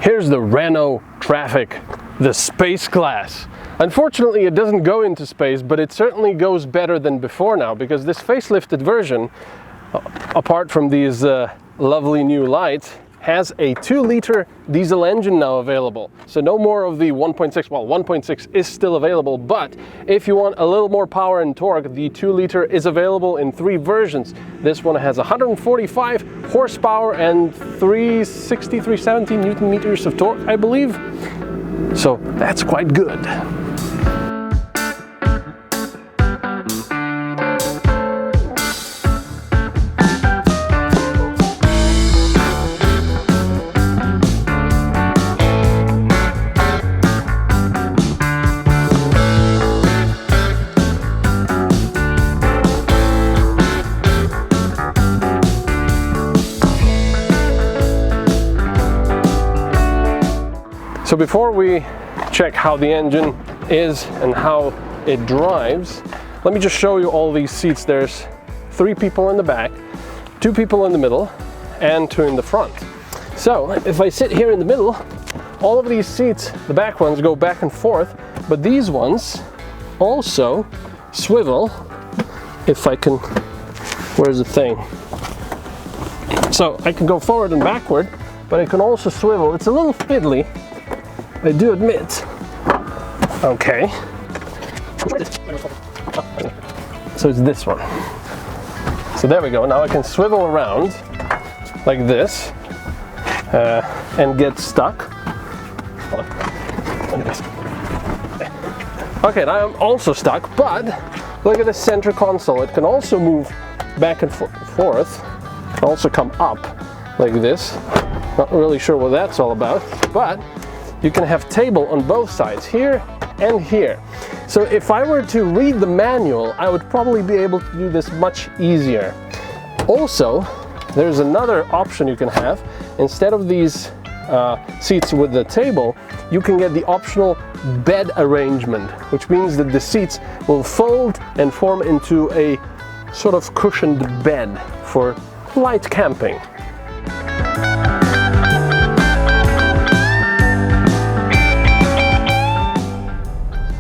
Here's the Renault Trafic, the SpaceClass. Unfortunately, it doesn't go into space, but it certainly goes better than before now, because this facelifted version, apart from these lovely new lights, has a 2-liter diesel engine now available. So no more of the 1.6, well, 1.6 is still available, but if you want a little more power and torque, the 2-liter is available in 3 versions. This one has 145 horsepower and 360, 370 Newton meters of torque, I believe. So that's quite good. So before we check how the engine is and how it drives, let me just show you all these seats. There's 3 people in the back, 2 people in the middle, and 2 in the front. So if I sit here in the middle, all of these seats, the back ones, go back and forth, but these ones also swivel. If I can, where's the thing? So I can go forward and backward, but I can also swivel. It's a little fiddly, I do admit. Okay. So it's this one. So there we go. Now I can swivel around like this and get stuck. Okay, now I'm also stuck, but look at the center console. It can also move back and forth. It can also come up like this. Not really sure what that's all about, but you can have table on both sides, here and here. So if I were to read the manual, I would probably be able to do this much easier. Also, there's another option you can have. Instead of these seats with the table, you can get the optional bed arrangement, which means that the seats will fold and form into a sort of cushioned bed for light camping.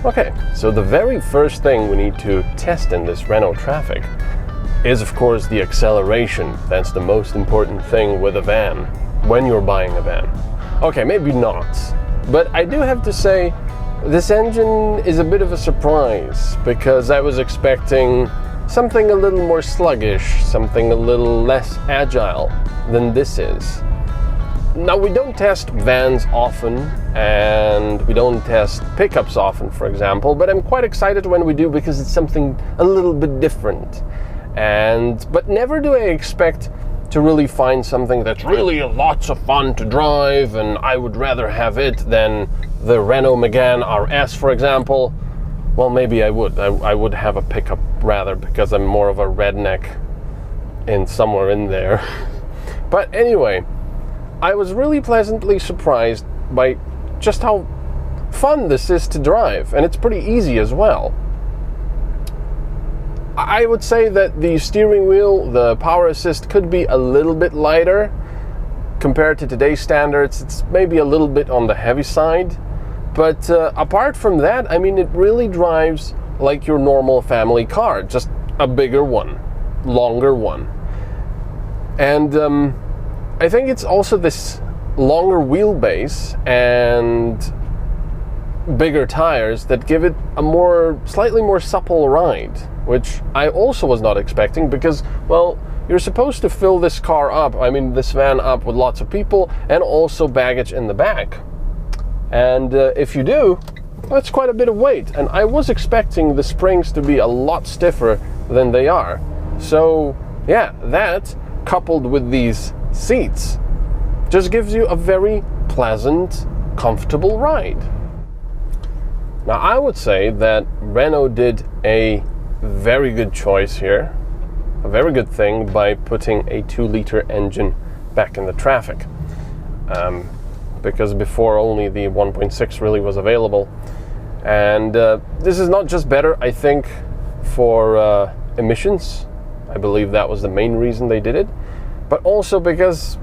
Okay, so the very first thing we need to test in this Renault Trafic is, of course, the acceleration. That's the most important thing with a van, when you're buying a van. Okay, maybe not, but I do have to say this engine is a bit of a surprise, because I was expecting something a little more sluggish, something a little less agile than this is. Now, we don't test vans often, and we don't test pickups often, for example, but I'm quite excited when we do, because it's something a little bit different. But never do I expect to really find something that's really lots of fun to drive, and I would rather have it than the Renault Megane RS, for example. Well, maybe I would. I would have a pickup rather, because I'm more of a redneck in somewhere in there. But anyway, I was really pleasantly surprised by just how fun this is to drive, and it's pretty easy as well. I would say that the steering wheel, the power assist, could be a little bit lighter compared to today's standards. It's maybe a little bit on the heavy side, but apart from that, I mean, it really drives like your normal family car, just a bigger one, longer one. And I think it's also this longer wheelbase and bigger tires that give it a slightly more supple ride, which I also was not expecting, because, well, you're supposed to fill this car up, I mean this van up, with lots of people and also baggage in the back. And if you do, that's quite a bit of weight, and I was expecting the springs to be a lot stiffer than they are. So yeah, that coupled with these seats just gives you a very pleasant, comfortable ride. Now, I would say that Renault did a very good choice here, a very good thing, by putting a 2-liter engine back in the Trafic, because before only the 1.6 really was available. And this is not just better, I think, for emissions. I believe that was the main reason they did it, but also because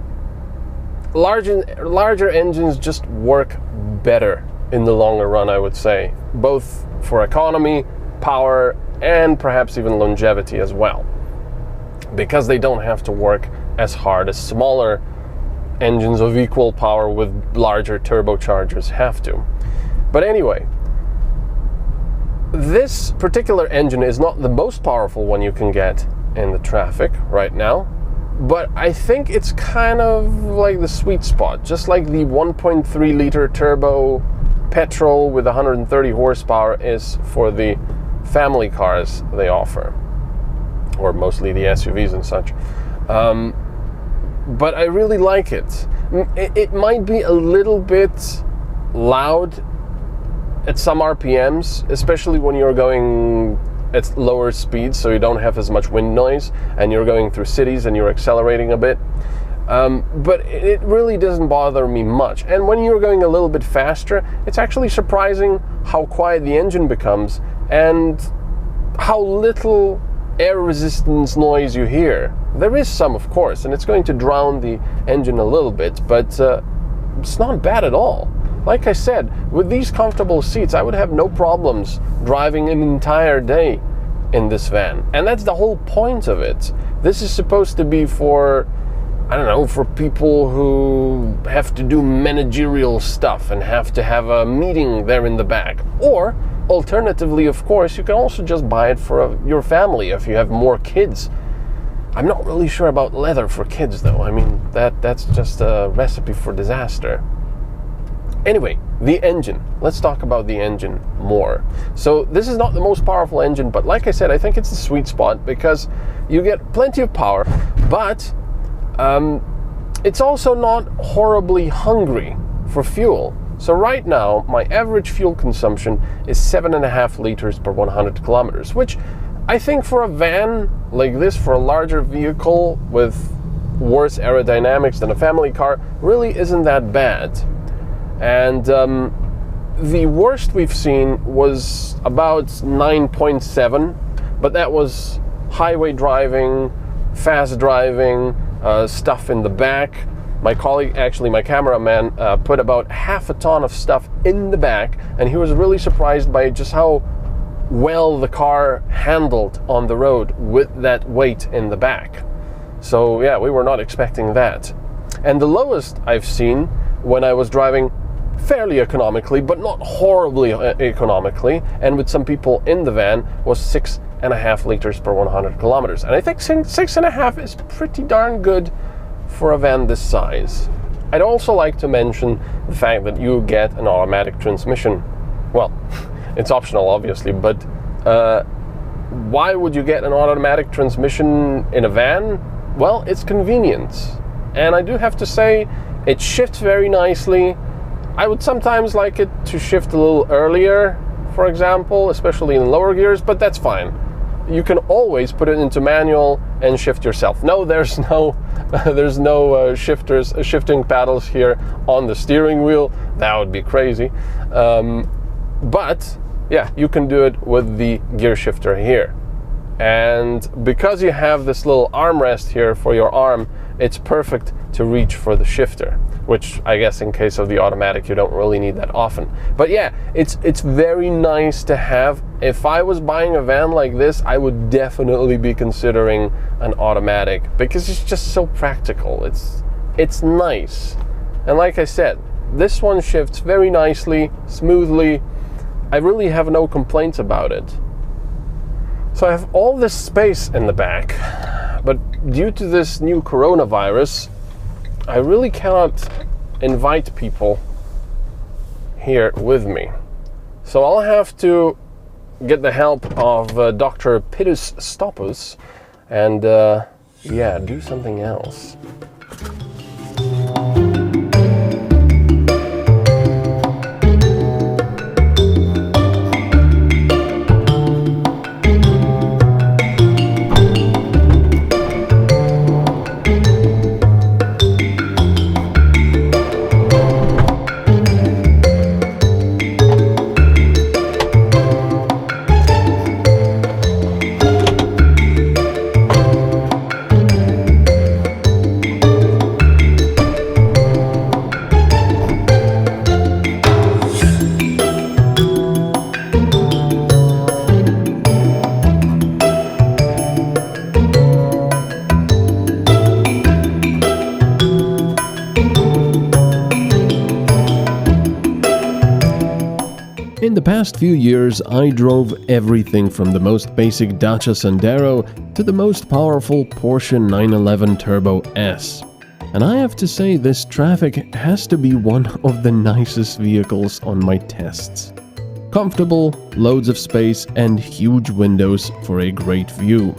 larger engines just work better in the longer run, I would say, both for economy, power, and perhaps even longevity as well, because they don't have to work as hard as smaller engines of equal power with larger turbochargers have to. But anyway, this particular engine is not the most powerful one you can get in the Trafic right now, but I think it's kind of like the sweet spot, just like the 1.3 liter turbo petrol with 130 horsepower is for the family cars they offer, or mostly the SUVs and such. But I really like it. It might be a little bit loud at some RPMs, especially when you're going at lower speeds, so you don't have as much wind noise and you're going through cities and you're accelerating a bit. But it really doesn't bother me much. And when you're going a little bit faster, it's actually surprising how quiet the engine becomes and how little air resistance noise you hear. There is some, of course, and it's going to drown the engine a little bit, but it's not bad at all. Like I said, with these comfortable seats, I would have no problems driving an entire day in this van. And that's the whole point of it. This is supposed to be for, I don't know, for people who have to do managerial stuff and have to have a meeting there in the back. Or, alternatively, of course, you can also just buy it for your family if you have more kids. I'm not really sure about leather for kids, though. I mean, that's just a recipe for disaster. Anyway, the engine. Let's talk about the engine more. So this is not the most powerful engine, but like I said, I think it's the sweet spot because you get plenty of power, but it's also not horribly hungry for fuel. So right now, my average fuel consumption is 7.5 liters per 100 kilometers, which I think for a van like this, for a larger vehicle with worse aerodynamics than a family car, really isn't that bad. And the worst we've seen was about 9.7, but that was highway driving, fast driving, stuff in the back. My colleague, actually my cameraman, put about half a ton of stuff in the back, and he was really surprised by just how well the car handled on the road with that weight in the back. So yeah, we were not expecting that. And the lowest I've seen when I was driving fairly economically, but not horribly economically, and with some people in the van, was 6.5 liters per 100 kilometers. And I think 6.5 is pretty darn good for a van this size. I'd also like to mention the fact that you get an automatic transmission. Well, it's optional obviously, but why would you get an automatic transmission in a van? Well, it's convenience. And I do have to say, it shifts very nicely. I would sometimes like it to shift a little earlier, for example, especially in lower gears, but that's fine. You can always put it into manual and shift yourself. No, there's no shifting paddles here on the steering wheel. That would be crazy. But yeah, you can do it with the gear shifter here. And because you have this little armrest here for your arm, it's perfect to reach for the shifter, which I guess in case of the automatic you don't really need that often. But yeah, it's very nice to have. If I was buying a van like this, I would definitely be considering an automatic because it's just so practical. It's nice. And like I said, this one shifts very nicely, smoothly. I really have no complaints about it. So I have all this space in the back, but due to this new coronavirus, I really cannot invite people here with me. So I'll have to get the help of Dr. Pidus Stoppus and yeah, do something else. In the past few years, I drove everything from the most basic Dacia Sandero to the most powerful Porsche 911 Turbo S. And I have to say, this Trafic has to be one of the nicest vehicles on my tests. Comfortable, loads of space, and huge windows for a great view.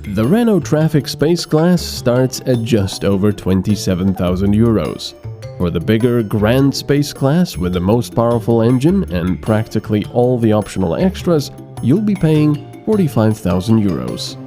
The Renault Trafic SpaceClass starts at just over 27,000 euros. For the bigger Grand SpaceClass with the most powerful engine and practically all the optional extras, you'll be paying 45,000 euros.